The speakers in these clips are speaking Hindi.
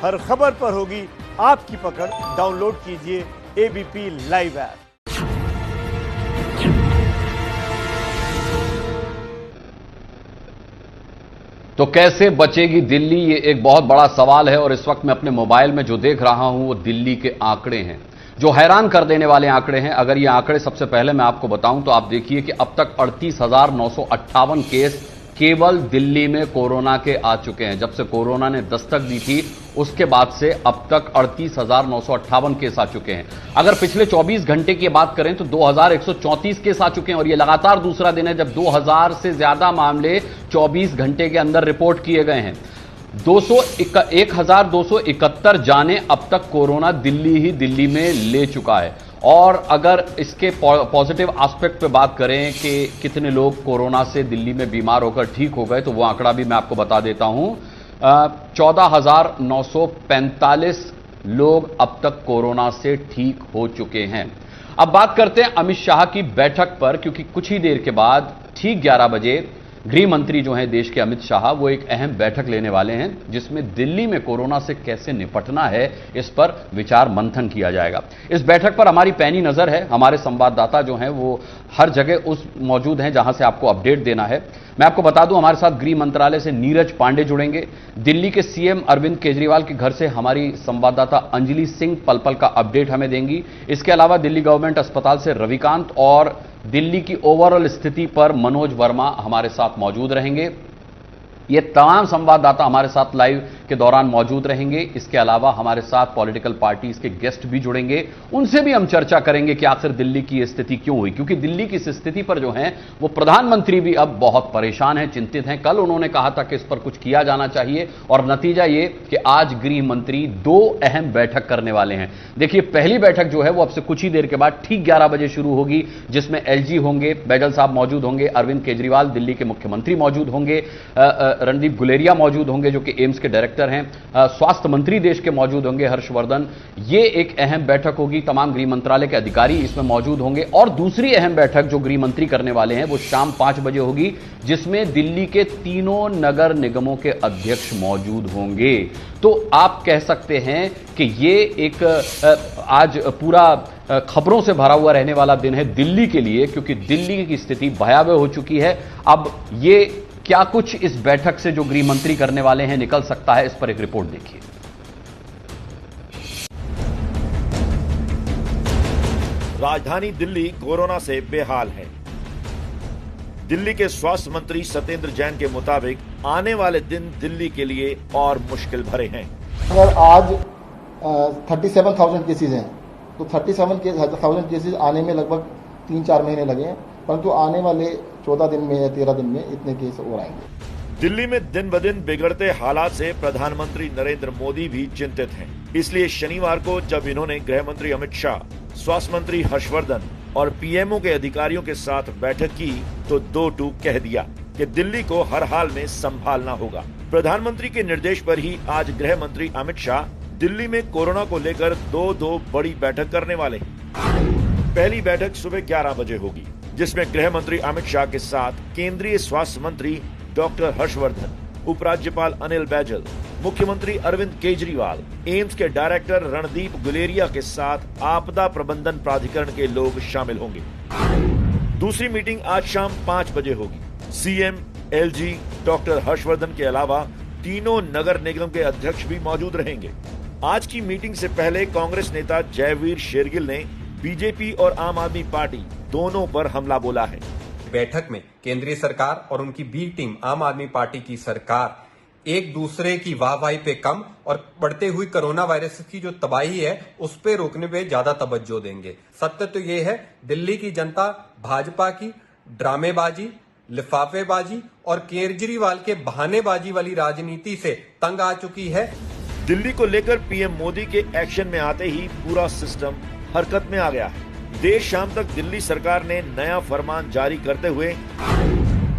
हर खबर पर होगी आपकी पकड़। डाउनलोड कीजिए एबीपी लाइव ऐप। तो कैसे बचेगी दिल्ली, ये एक बहुत बड़ा सवाल है। और इस वक्त मैं अपने मोबाइल में जो देख रहा हूं वो दिल्ली के आंकड़े हैं, जो हैरान कर देने वाले आंकड़े हैं। अगर ये आंकड़े सबसे पहले मैं आपको बताऊं तो आप देखिए कि अब तक 38,958 केस केवल दिल्ली में कोरोना के आ चुके हैं। जब से कोरोना ने दस्तक दी थी उसके बाद से अब तक 38,958 केस आ चुके हैं। अगर पिछले 24 घंटे की बात करें तो 2,134 केस आ चुके हैं और यह लगातार दूसरा दिन है जब 2,000 से ज्यादा मामले 24 घंटे के अंदर रिपोर्ट किए गए हैं। 1,271 जाने अब तक कोरोना दिल्ली में ले चुका है। और अगर इसके पॉजिटिव एस्पेक्ट पे बात करें कि कितने लोग कोरोना से दिल्ली में बीमार होकर ठीक हो गए, तो वो आंकड़ा भी मैं आपको बता देता हूं। 14,945 लोग अब तक कोरोना से ठीक हो चुके हैं। अब बात करते हैं अमित शाह की बैठक पर, क्योंकि कुछ ही देर के बाद ठीक 11 बजे गृह मंत्री जो हैं देश के अमित शाह, वो एक अहम बैठक लेने वाले हैं जिसमें दिल्ली में कोरोना से कैसे निपटना है इस पर विचार मंथन किया जाएगा। इस बैठक पर हमारी पैनी नजर है। हमारे संवाददाता जो हैं वो हर जगह मौजूद हैं जहां से आपको अपडेट देना है। मैं आपको बता दूं, हमारे साथ गृह मंत्रालय से नीरज पांडे जुड़ेंगे। दिल्ली के सीएम अरविंद केजरीवाल के घर से हमारी संवाददाता अंजलि सिंह पल का अपडेट हमें देंगी। इसके अलावा दिल्ली गवर्नमेंट अस्पताल से रविकांत और दिल्ली की ओवरऑल स्थिति पर मनोज वर्मा हमारे साथ मौजूद रहेंगे। ये तमाम संवाददाता हमारे साथ लाइव के दौरान मौजूद रहेंगे। इसके अलावा हमारे साथ पॉलिटिकल पार्टीज के गेस्ट भी जुड़ेंगे, उनसे भी हम चर्चा करेंगे कि आखिर दिल्ली की स्थिति क्यों हुई, क्योंकि दिल्ली की इस स्थिति पर जो है वो प्रधानमंत्री भी अब बहुत परेशान हैं, चिंतित हैं। कल उन्होंने कहा था कि इस पर कुछ किया जाना चाहिए और नतीजा ये कि आज गृह मंत्री 2 अहम बैठक करने वाले हैं। देखिए, पहली बैठक जो है वो अब से कुछ ही देर के बाद ठीक 11 बजे शुरू होगी, जिसमें एलजी होंगे, बैजल साहब मौजूद होंगे, अरविंद केजरीवाल दिल्ली के मुख्यमंत्री मौजूद होंगे, रणदीप गुलेरिया मौजूद होंगे जो कि एम्स के डायरेक्टर हैं, स्वास्थ्य मंत्री देश के मौजूद होंगे हर्षवर्धन। ये एक अहम बैठक होगी, तमाम गृह मंत्रालय के अधिकारी इसमें मौजूद होंगे। और दूसरी अहम बैठक जो गृह मंत्री करने वाले हैं वो शाम 5 बजे होगी, जिसमें दिल्ली के तीनों नगर निगमों के अध्यक्ष मौजूद होंगे। तो आप कह सकते हैं कि ये एक आज पूरा खबरों से भरा हुआ रहने वाला दिन है दिल्ली के लिए, क्योंकि दिल्ली की स्थिति भयावह हो चुकी है। अब ये क्या कुछ इस बैठक से जो गृह मंत्री करने वाले हैं निकल सकता है, इस पर एक रिपोर्ट देखिए। राजधानी दिल्ली कोरोना से बेहाल है। दिल्ली के स्वास्थ्य मंत्री सत्येंद्र जैन के मुताबिक आने वाले दिन दिल्ली के लिए और मुश्किल भरे हैं। अगर आज 37,000 केसेज हैं तो 37,000 केसेज आने में लगभग 3-4 महीने लगे हैं, परंतु आने वाले 14 दिन में या 13 दिन में इतने केस और आएंगे। दिल्ली में दिन ब दिन बिगड़ते हालात से प्रधानमंत्री नरेंद्र मोदी भी चिंतित हैं। इसलिए शनिवार को जब इन्होंने गृह मंत्री अमित शाह, स्वास्थ्य मंत्री हर्षवर्धन और पीएमओ के अधिकारियों के साथ बैठक की तो 2 टूक कह दिया कि दिल्ली को हर हाल में संभालना होगा। प्रधानमंत्री के निर्देश पर ही आज गृह मंत्री अमित शाह दिल्ली में कोरोना को लेकर 2 बड़ी बैठक करने वाले हैं। पहली बैठक सुबह 11 बजे होगी, जिसमें गृह मंत्री अमित शाह के साथ केंद्रीय स्वास्थ्य मंत्री डॉक्टर हर्षवर्धन, उपराज्यपाल अनिल बैजल, मुख्यमंत्री अरविंद केजरीवाल, एम्स के डायरेक्टर रणदीप गुलेरिया के साथ आपदा प्रबंधन प्राधिकरण के लोग शामिल होंगे। दूसरी मीटिंग आज शाम 5 बजे होगी। सीएम, एलजी, डॉक्टर हर्षवर्धन के अलावा तीनों नगर निगम के अध्यक्ष भी मौजूद रहेंगे। आज की मीटिंग से पहले कांग्रेस नेता जयवीर शेरगिल ने बीजेपी और आम आदमी पार्टी दोनों पर हमला बोला है। बैठक में केंद्रीय सरकार और उनकी बी टीम आम आदमी पार्टी की सरकार एक दूसरे की वाहवाही पे कम और बढ़ते हुई कोरोना वायरस की जो तबाही है उस पे रोकने पे ज्यादा तवज्जो देंगे। सत्य तो ये है, दिल्ली की जनता भाजपा की ड्रामेबाजी, लिफाफेबाजी और केजरीवाल के बहानेबाजी वाली राजनीति से तंग आ चुकी है। दिल्ली को लेकर पीएम मोदी के एक्शन में आते ही पूरा सिस्टम हरकत में आ गया है। देर शाम तक दिल्ली सरकार ने नया फरमान जारी करते हुए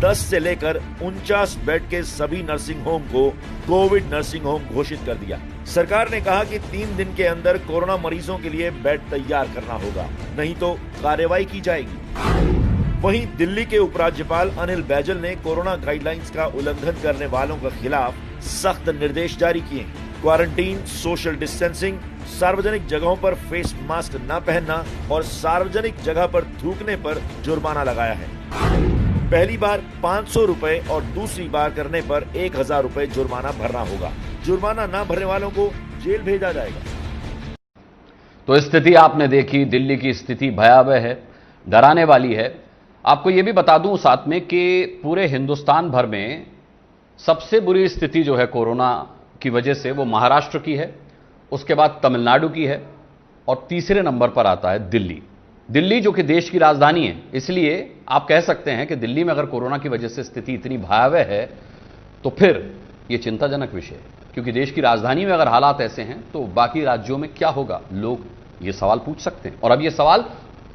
10 से लेकर 49 बेड के सभी नर्सिंग होम को कोविड नर्सिंग होम घोषित कर दिया। सरकार ने कहा कि 3 दिन के अंदर कोरोना मरीजों के लिए बेड तैयार करना होगा, नहीं तो कार्रवाई की जाएगी। वहीं दिल्ली के उपराज्यपाल अनिल बैजल ने कोरोना गाइडलाइंस का उल्लंघन करने वालों के खिलाफ सख्त निर्देश जारी किए हैं। क्वारंटीन, सोशल डिस्टेंसिंग, सार्वजनिक जगहों पर फेस मास्क न पहनना और सार्वजनिक जगह पर थूकने पर जुर्माना लगाया है। पहली बार 500 रुपए और दूसरी बार करने पर 1000 रुपए जुर्माना भरना होगा। जुर्माना न भरने वालों को जेल भेजा जाएगा। तो स्थिति आपने देखी, दिल्ली की स्थिति भयावह है, डराने वाली है। आपको यह भी बता दूं साथ में कि पूरे हिंदुस्तान भर में सबसे बुरी स्थिति जो है कोरोना की वजह से वो महाराष्ट्र की है, उसके बाद तमिलनाडु की है और तीसरे नंबर पर आता है दिल्ली। दिल्ली जो कि देश की राजधानी है, इसलिए आप कह सकते हैं कि दिल्ली में अगर कोरोना की वजह से स्थिति इतनी भयावह है तो फिर यह चिंताजनक विषय है, क्योंकि देश की राजधानी में अगर हालात ऐसे हैं तो बाकी राज्यों में क्या होगा, लोग ये सवाल पूछ सकते हैं और अब ये सवाल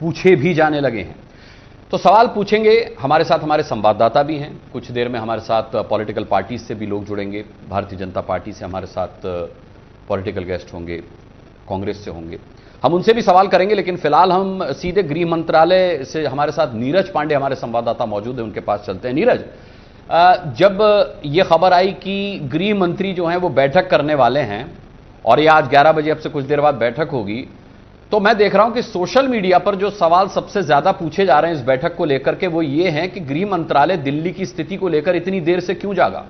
पूछे भी जाने लगे हैं। तो सवाल पूछेंगे, हमारे साथ हमारे संवाददाता भी हैं, कुछ देर में हमारे साथ पॉलिटिकल पार्टी से भी लोग जुड़ेंगे। भारतीय जनता पार्टी से हमारे साथ पॉलिटिकल गेस्ट होंगे, कांग्रेस से होंगे, हम उनसे भी सवाल करेंगे। लेकिन फिलहाल हम सीधे गृह मंत्रालय से हमारे साथ नीरज पांडे हमारे संवाददाता मौजूद हैं, उनके पास चलते हैं। नीरज, जब यह खबर आई कि गृह मंत्री जो हैं वो बैठक करने वाले हैं और ये आज 11 बजे अब से कुछ देर बाद बैठक होगी, तो मैं देख रहा हूं कि सोशल मीडिया पर जो सवाल सबसे ज्यादा पूछे जा रहे हैं इस बैठक को लेकर के वो ये हैं कि गृह मंत्रालय दिल्ली की स्थिति को लेकर इतनी देर से क्यों जागा।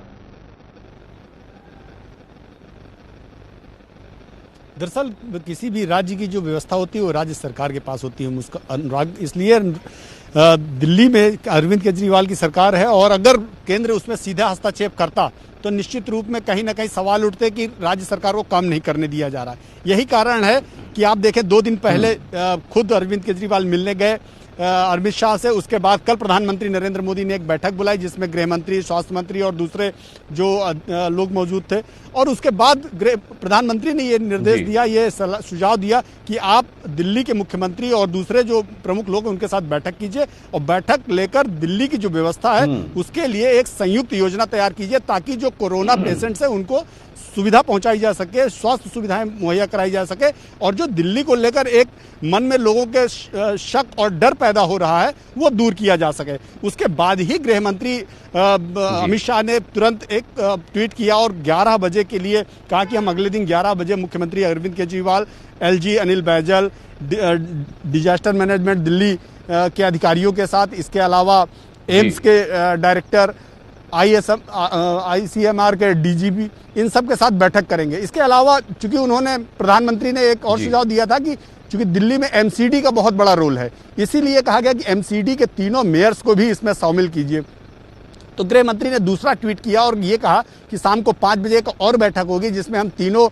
दरअसल किसी भी राज्य की जो व्यवस्था होती है वो राज्य सरकार के पास होती है, उसका अनुराग इसलिए दिल्ली में अरविंद केजरीवाल की सरकार है और अगर केंद्र उसमें सीधा हस्तक्षेप करता तो निश्चित रूप में कहीं ना कहीं सवाल उठते कि राज्य सरकार को काम नहीं करने दिया जा रहा है। यही कारण है कि आप देखें 2 दिन पहले खुद अरविंद केजरीवाल मिलने गए अमित शाह से, उसके बाद कल प्रधानमंत्री नरेंद्र मोदी ने एक बैठक बुलाई जिसमें गृह मंत्री, स्वास्थ्य मंत्री और दूसरे जो लोग मौजूद थे और उसके बाद प्रधानमंत्री ने ये निर्देश दिया, ये सुझाव दिया कि आप दिल्ली के मुख्यमंत्री और दूसरे जो प्रमुख लोग उनके साथ बैठक कीजिए और बैठक लेकर दिल्ली की जो व्यवस्था है उसके लिए एक संयुक्त योजना तैयार कीजिए ताकि जो कोरोना पेशेंट्स है उनको सुविधा पहुंचाई जा सके, स्वास्थ्य सुविधाएं मुहैया कराई जा सके और जो दिल्ली को लेकर एक मन में लोगों के शक और डर पैदा हो रहा है वो दूर किया जा सके। उसके बाद ही गृह मंत्री अमित शाह ने तुरंत एक ट्वीट किया और 11 बजे के लिए कहा कि हम अगले दिन 11 बजे मुख्यमंत्री Arvind Kejriwal, LG Anil Baijal, disaster management Delhi के अधिकारियों के साथ, इसके अलावा एम्स के डायरेक्टर, ICMR के DGP, इन सब के साथ बैठक करेंगे। इसके अलावा चूंकि उन्होंने प्रधानमंत्री ने एक और सुझाव दिया था कि चूंकि दिल्ली में MCD का बहुत बड़ा रोल है, इसीलिए कहा गया कि MCD के तीनों मेयर्स को भी इसमें शामिल कीजिए। तो गृह मंत्री ने दूसरा ट्वीट किया और ये कहा कि शाम को 5 बजे एक और बैठक होगी जिसमें हम तीनों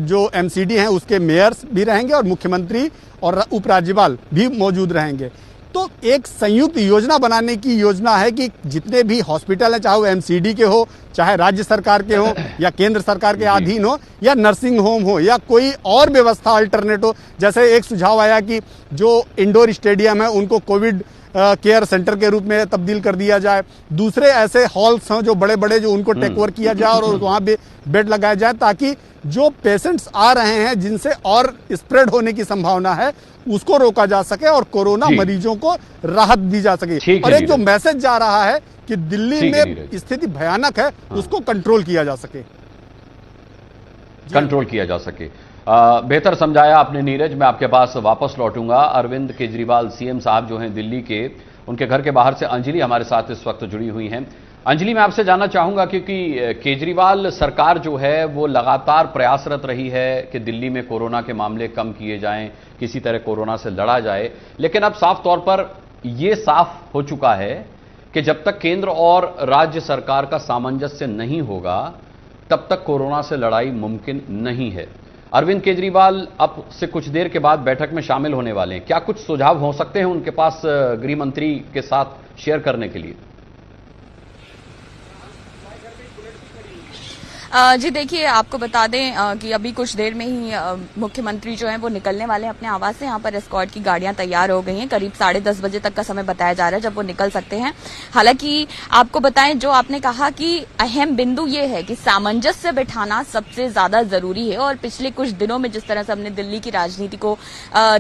जो MCD हैं उसके मेयर्स भी रहेंगे और मुख्यमंत्री और उपराज्यपाल भी मौजूद रहेंगे। तो एक संयुक्त योजना बनाने की योजना है कि जितने भी हॉस्पिटल हैं, चाहे वो MCD के हो, चाहे राज्य सरकार के हो या केंद्र सरकार के अधीन हो या नर्सिंग होम हो या कोई और व्यवस्था अल्टरनेट हो। जैसे एक सुझाव आया कि जो इंडोर स्टेडियम है उनको कोविड केयर सेंटर के रूप में तब्दील कर दिया जाए, दूसरे ऐसे हॉल्स हैं जो बड़े बड़े जो उनको टेक ओवर किया जाए और वहां पे बेड लगाया जाए ताकि जो पेशेंट्स आ रहे हैं जिनसे और स्प्रेड होने की संभावना है उसको रोका जा सके और कोरोना मरीजों को राहत दी जा सके। और एक जो मैसेज जा रहा है कि दिल्ली में स्थिति भयानक है उसको कंट्रोल किया जा सके, कंट्रोल किया जा सके। बेहतर समझाया आपने नीरज। मैं आपके पास वापस लौटूंगा। अरविंद केजरीवाल CM साहब जो हैं दिल्ली के, उनके घर के बाहर से अंजलि हमारे साथ इस वक्त जुड़ी हुई हैं। अंजलि, मैं आपसे जानना चाहूंगा क्योंकि केजरीवाल सरकार जो है वो लगातार प्रयासरत रही है कि दिल्ली में कोरोना के मामले कम किए जाएं, किसी तरह कोरोना से लड़ा जाए, लेकिन अब साफ तौर पर यह साफ हो चुका है कि जब तक केंद्र और राज्य सरकार का सामंजस्य नहीं होगा तब तक कोरोना से लड़ाई मुमकिन नहीं है। अरविंद केजरीवाल अब से कुछ देर के बाद बैठक में शामिल होने वाले हैं, क्या कुछ सुझाव हो सकते हैं उनके पास गृह मंत्री के साथ शेयर करने के लिए? जी देखिए, आपको बता दें कि अभी कुछ देर में ही मुख्यमंत्री जो हैं वो निकलने वाले हैं अपने आवास से। यहाँ पर एस्कॉर्ट की गाड़ियां तैयार हो गई हैं। करीब 10:30 बजे तक का समय बताया जा रहा है जब वो निकल सकते हैं। हालांकि आपको बताएं, जो आपने कहा कि अहम बिंदु ये है कि सामंजस्य बिठाना सबसे ज्यादा जरूरी है और पिछले कुछ दिनों में जिस तरह से हमने दिल्ली की राजनीति को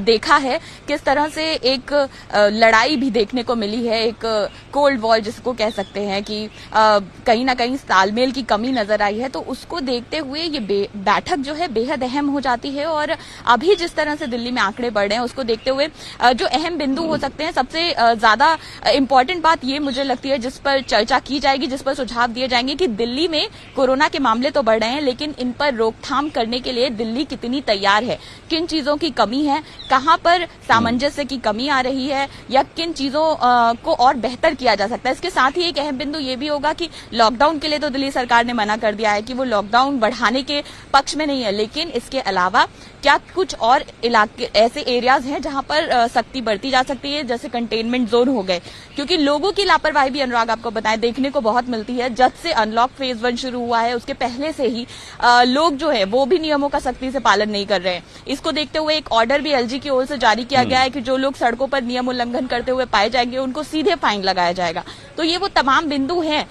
देखा है, किस तरह से एक लड़ाई भी देखने को मिली है, एक कोल्ड वॉर जिसको कह सकते हैं कि कहीं ना कहीं तालमेल की कमी नजर आई है। तो उसको देखते हुए ये बैठक जो है बेहद अहम हो जाती है। और अभी जिस तरह से दिल्ली में आंकड़े बढ़ रहे हैं उसको देखते हुए जो अहम बिंदु हो सकते हैं, सबसे ज्यादा इंपॉर्टेंट बात ये मुझे लगती है जिस पर चर्चा की जाएगी, जिस पर सुझाव दिए जाएंगे कि दिल्ली में कोरोना के मामले तो बढ़ रहे हैं, लेकिन इन पर रोकथाम करने के लिए दिल्ली कितनी तैयार है, किन चीजों की कमी है, कहां पर सामंजस्य की कमी आ रही है, या किन चीजों को और बेहतर किया जा सकता है। इसके साथ ही एक अहम बिंदु ये भी होगा कि लॉकडाउन के लिए तो दिल्ली सरकार ने मना कर दिया है कि वो लॉकडाउन बढ़ाने के पक्ष में नहीं है, लेकिन इसके अलावा क्या कुछ और इलाके ऐसे एरियाज हैं जहां पर सख्ती बढ़ती जा सकती है, जैसे कंटेनमेंट जोन हो गए, क्योंकि लोगों की लापरवाही भी अनुराग आपको बताएं देखने को बहुत मिलती है। जब से अनलॉक फेज 1 शुरू हुआ है उसके पहले से ही लोग जो है वो भी नियमों का सख्ती से पालन नहीं कर रहे हैं। इसको देखते हुए एक ऑर्डर भी एलजी की ओर से जारी किया गया है कि जो लोग सड़कों पर नियम उल्लंघन करते हुए पाए जाएंगे उनको सीधे फाइन लगाया जाएगा। तो ये वो तमाम बिंदु हैं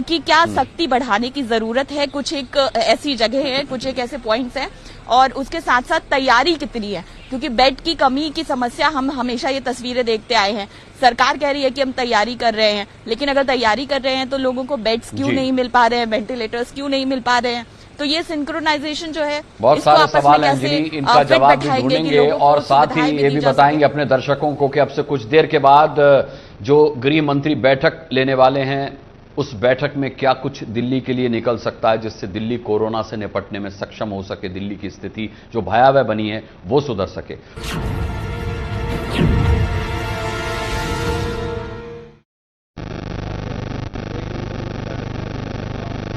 कि क्या सख्ती बढ़ाने की जरूरत है, कुछ एक ऐसी जगह है, कुछ एक ऐसे पॉइंट्स हैं, और उसके साथ साथ तैयारी कितनी है, क्योंकि बेड की कमी की समस्या हम हमेशा ये तस्वीरें देखते आए हैं। सरकार कह रही है कि हम तैयारी कर रहे हैं, लेकिन अगर तैयारी कर रहे हैं तो लोगों को बेड्स क्यों नहीं मिल पा रहे हैं, वेंटिलेटर्स क्यों नहीं मिल पा रहे हैं। तो ये सिंक्रोनाइजेशन जो है, बहुत सारे सवाल हैं अंजलि, इनका जवाब भी ढूंढेंगे और साथ ही ये भी बताएंगे अपने दर्शकों को कि अब से कुछ देर के बाद जो गृह मंत्री बैठक लेने वाले हैं उस बैठक में क्या कुछ दिल्ली के लिए निकल सकता है जिससे दिल्ली कोरोना से निपटने में सक्षम हो सके, दिल्ली की स्थिति जो भयावह बनी है वो सुधर सके।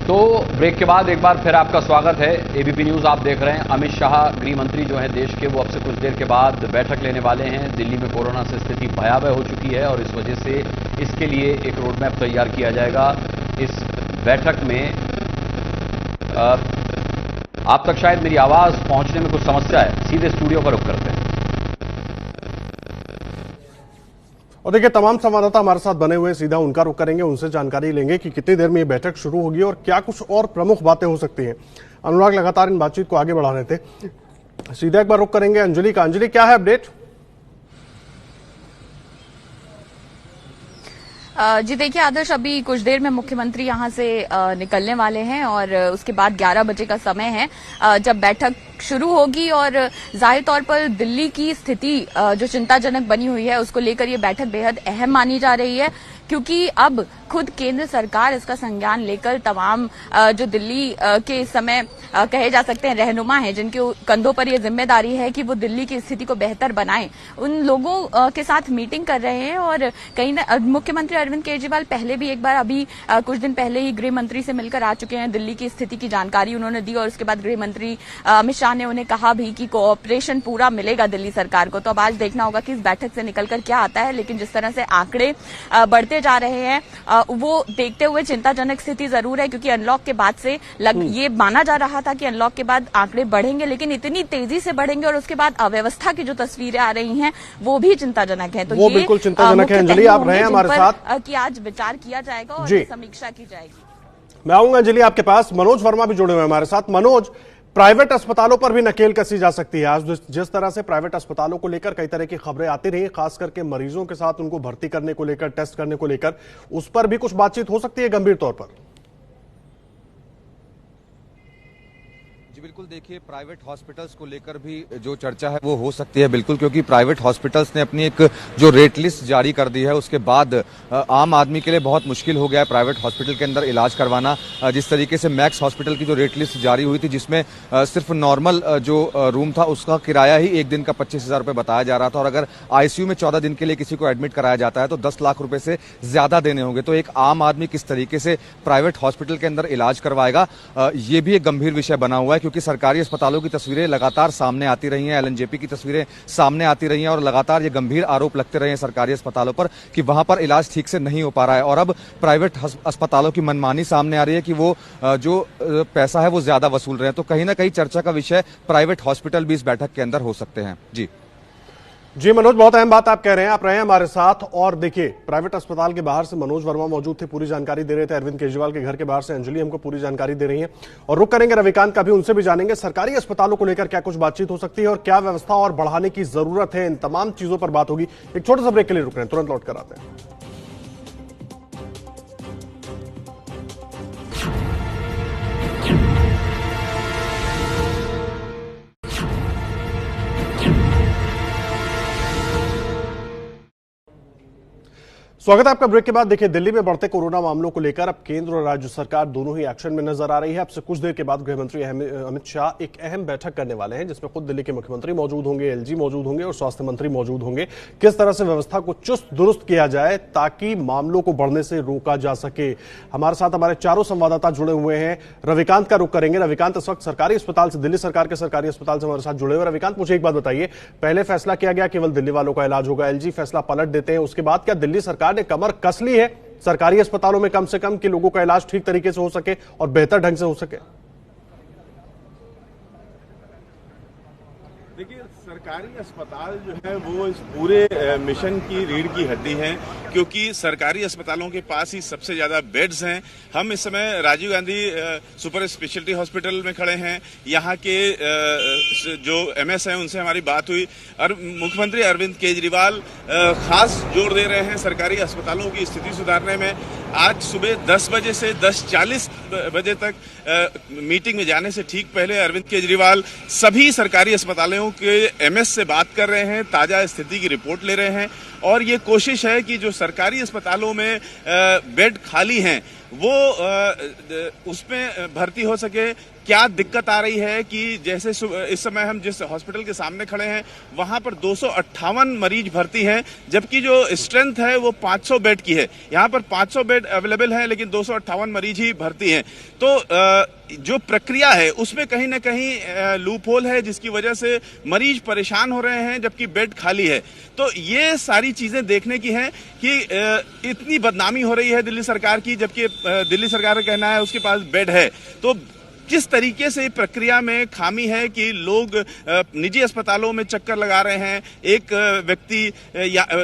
तो ब्रेक के बाद एक बार फिर आपका स्वागत है। एबीपी न्यूज आप देख रहे हैं। अमित शाह गृह मंत्री जो हैं देश के, वो अब से कुछ देर के बाद बैठक लेने वाले हैं। दिल्ली में कोरोना से स्थिति भयावह हो चुकी है और इस वजह से इसके लिए एक रोड मैप तैयार किया जाएगा। इस बैठक में आप तक शायद मेरी आवाज पहुंचने में कुछ समस्या है, सीधे स्टूडियो पर रुख करते हैं। और देखिए तमाम संवाददाता हमारे साथ बने हुए, सीधा उनका रुख करेंगे, उनसे जानकारी लेंगे कि कितनी देर में ये बैठक शुरू होगी और क्या कुछ और प्रमुख बातें हो सकती हैं। अनुराग लगातार इन बातचीत को आगे बढ़ा रहे थे, सीधा एक बार रुख करेंगे अंजलि का। अंजलि, क्या है अपडेट? जी देखिए आदर्श, अभी कुछ देर में मुख्यमंत्री यहां से निकलने वाले हैं और उसके बाद 11 बजे का समय है जब बैठक शुरू होगी। और जाहिर तौर पर दिल्ली की स्थिति जो चिंताजनक बनी हुई है उसको लेकर ये बैठक बेहद अहम मानी जा रही है, क्योंकि अब खुद केंद्र सरकार इसका संज्ञान लेकर तमाम जो दिल्ली के इस समय कहे जा सकते हैं रहनुमा हैं, जिनके कंधों पर यह जिम्मेदारी है कि वो दिल्ली की स्थिति को बेहतर बनाएं, उन लोगों के साथ मीटिंग कर रहे हैं। और कहीं ना मुख्यमंत्री अरविंद केजरीवाल पहले भी एक बार अभी कुछ दिन पहले ही गृह मंत्री से मिलकर आ चुके हैं, दिल्ली की स्थिति की जानकारी उन्होंने दी और उसके बाद गृह मंत्री अमित शाह ने उन्हें कहा भी कि कोऑपरेशन पूरा मिलेगा दिल्ली सरकार को। तो अब आज देखना होगा कि इस बैठक से निकलकर क्या आता है, लेकिन जिस तरह से आंकड़े बढ़ते जा रहे हैं वो देखते हुए चिंताजनक स्थिति जरूर है, क्योंकि अनलॉक के बाद से ये माना जा रहा था कि अनलॉक के बाद आंकड़े बढ़ेंगे, लेकिन इतनी तेजी से बढ़ेंगे और उसके बाद अव्यवस्था की जो तस्वीरें आ रही हैं वो भी चिंताजनक है। तो वो बिल्कुल चिंताजनक है। अंजलि, आप रहे हमारे साथ कि आज विचार किया जाएगा और समीक्षा की जाएगी। मैं आऊंगा अंजलि आपके पास। मनोज वर्मा भी जुड़े हुए हमारे साथ। मनोज, प्राइवेट अस्पतालों पर भी नकेल कसी जा सकती है। आज जिस तरह से प्राइवेट अस्पतालों को लेकर कई तरह की खबरें आती रही, खास करके मरीजों के साथ उनको भर्ती करने को लेकर, टेस्ट करने को लेकर, उस पर भी कुछ बातचीत हो सकती है गंभीर तौर पर? जी बिल्कुल, देखिए प्राइवेट हॉस्पिटल्स को लेकर भी जो चर्चा है वो हो सकती है बिल्कुल, क्योंकि प्राइवेट हॉस्पिटल्स ने अपनी एक जो रेट लिस्ट जारी कर दी है उसके बाद आम आदमी के लिए बहुत मुश्किल हो गया है प्राइवेट हॉस्पिटल के अंदर इलाज करवाना। जिस तरीके से मैक्स हॉस्पिटल की जो रेट लिस्ट जारी हुई थी, जिसमें सिर्फ नॉर्मल जो रूम था उसका किराया ही एक दिन का 25,000 रुपये बताया जा रहा था, और अगर आईसीयू में 14 दिन के लिए किसी को एडमिट कराया जाता है तो 10 लाख रुपए से ज्यादा देने होंगे। तो एक आम आदमी किस तरीके से प्राइवेट हॉस्पिटल के अंदर इलाज करवाएगा, ये भी एक गंभीर विषय बना हुआ है, क्योंकि सरकारी अस्पतालों की तस्वीरें लगातार सामने आती रही हैं, एलएनजेपी की तस्वीरें सामने आती रही हैं और लगातार ये गंभीर आरोप लगते रहे हैं सरकारी अस्पतालों पर कि वहां पर इलाज ठीक से नहीं हो पा रहा है। और अब प्राइवेट अस्पतालों की मनमानी सामने आ रही है कि वो जो पैसा है वो ज्यादा वसूल रहे हैं। तो कहीं ना कहीं चर्चा का विषय प्राइवेट हॉस्पिटल भी इस बैठक के अंदर हो सकते हैं। जी मनोज, बहुत अहम बात आप कह रहे हैं, आप रहे हैं हमारे साथ। और देखिए, प्राइवेट अस्पताल के बाहर से मनोज वर्मा मौजूद थे, पूरी जानकारी दे रहे थे। अरविंद केजरीवाल के घर के बाहर से अंजलि हमको पूरी जानकारी दे रही है। और रुक करेंगे रविकांत का भी, उनसे भी जानेंगे सरकारी अस्पतालों को लेकर क्या कुछ बातचीत हो सकती है और क्या व्यवस्था और बढ़ाने की जरूरत है। इन तमाम चीजों पर बात होगी। एक छोटे से ब्रेक के लिए रुक रहे हैं, तुरंत लौट कर आते हैं। स्वागत है आपका। ब्रेक के बाद देखिए, दिल्ली में बढ़ते कोरोना मामलों को लेकर अब केंद्र और राज्य सरकार दोनों ही एक्शन में नजर आ रही है। अब से कुछ देर के बाद गृह मंत्री अमित शाह एक अहम बैठक करने वाले हैं, जिसमें खुद दिल्ली के मुख्यमंत्री मौजूद होंगे, एलजी मौजूद होंगे और स्वास्थ्य मंत्री मौजूद होंगे। किस तरह से व्यवस्था को चुस्त दुरुस्त किया जाए ताकि मामलों को बढ़ने से रोका जा सके। हमारे साथ हमारे चारों संवाददाता जुड़े हुए हैं। रविकांत का रुख करेंगे। रविकांत इस वक्त सरकारी अस्पताल से, दिल्ली सरकार के सरकारी अस्पताल से हमारे साथ जुड़े हुए। रविकांत, मुझे एक बात बताइए, पहले फैसला किया गया केवल दिल्ली वालों का इलाज होगा, एलजी फैसला पलट देते हैं, उसके बाद क्या दिल्ली सरकार ने कमर कस ली है सरकारी अस्पतालों में कम से कम कि लोगों का इलाज ठीक तरीके से हो सके और बेहतर ढंग से हो सके? देखिए, सरकारी अस्पताल जो है वो इस पूरे मिशन की रीढ़ की हड्डी है, क्योंकि सरकारी अस्पतालों के पास ही सबसे ज्यादा बेड्स हैं। हम इस समय Rajiv Gandhi super speciality hospital में खड़े हैं। यहाँ के जो एमएस हैं उनसे हमारी बात हुई और मुख्यमंत्री अरविंद केजरीवाल खास जोर दे रहे हैं सरकारी अस्पतालों की स्थिति सुधारने में। आज सुबह 10 बजे से 10:40 बजे तक मीटिंग में जाने से ठीक पहले अरविंद केजरीवाल सभी सरकारी अस्पतालों के एमएस से बात कर रहे हैं, ताजा स्थिति की रिपोर्ट ले रहे हैं और ये कोशिश है कि जो सरकारी अस्पतालों में बेड खाली हैं वो उसमें भर्ती हो सके। क्या दिक्कत आ रही है कि जैसे इस समय हम जिस हॉस्पिटल के सामने खड़े हैं वहां पर 258 मरीज भर्ती हैं, जबकि जो स्ट्रेंथ है वो 500 बेड की है। यहाँ पर 500 बेड अवेलेबल है लेकिन 258 मरीज ही भर्ती हैं। तो जो प्रक्रिया है उसमें कहीं ना कहीं लूप होल है, जिसकी वजह से मरीज परेशान हो रहे हैं जबकि बेड खाली है। तो ये सारी चीजें देखने की हैं कि इतनी बदनामी हो रही है दिल्ली सरकार की, जबकि दिल्ली सरकार का कहना है उसके पास बेड है। तो किस तरीके से प्रक्रिया में खामी है कि लोग निजी अस्पतालों में चक्कर लगा रहे हैं। एक व्यक्ति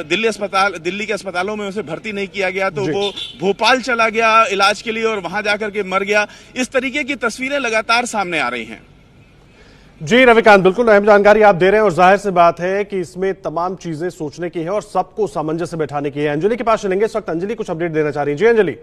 दिल्ली के अस्पतालों में उसे भर्ती नहीं किया गया तो वो भोपाल चला गया इलाज के लिए और वहां जाकर के मर गया। इस तरीके की तस्वीरें लगातार सामने आ रही हैं। जी रविकांत, बिल्कुल अहम जानकारी आप दे रहे हैं और जाहिर सी बात है कि इसमें तमाम चीजें सोचने की है और सबको सामंजस्य बैठाने की है। अंजलि के पास चलेंगे। इस वक्त अंजलि कुछ अपडेट देना चाह रही है। जी अंजलि।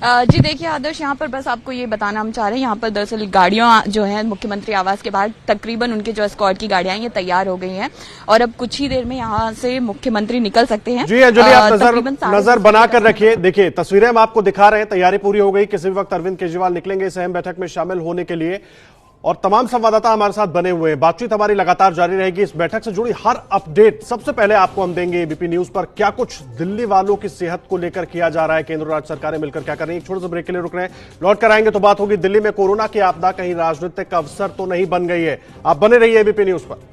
जी देखिए आदर्श, यहाँ पर बस आपको ये बताना हम चाह रहे हैं, यहाँ पर दरअसल गाड़ियां जो हैं मुख्यमंत्री आवास के बाहर तकरीबन उनके जो एस्कॉर्ट की गाड़ियां हैं ये तैयार हो गई हैं और अब कुछ ही देर में यहाँ से मुख्यमंत्री निकल सकते हैं। जी अंजलि, आप नजर बनाकर रखिए। देखिए तस्वीरें हम आपको दिखा रहे हैं, तैयारी पूरी हो गई। किसी भी वक्त अरविंद केजरीवाल निकलेंगे इस अहम बैठक में शामिल होने के लिए और तमाम संवाददाता हमारे साथ बने हुए हैं। बातचीत हमारी लगातार जारी रहेगी। इस बैठक से जुड़ी हर अपडेट सबसे पहले आपको हम देंगे एबीपी न्यूज पर। क्या कुछ दिल्ली वालों की सेहत को लेकर किया जा रहा है, केंद्र और राज्य सरकारें मिलकर क्या कर रही है। छोटे से ब्रेक के लिए रुक रहे हैं, लौट कर आएंगे तो बात होगी दिल्ली में कोरोना की आपदा कहीं राजनीतिक अवसर तो नहीं बन गई है। आप बने रहिए एबीपी न्यूज पर।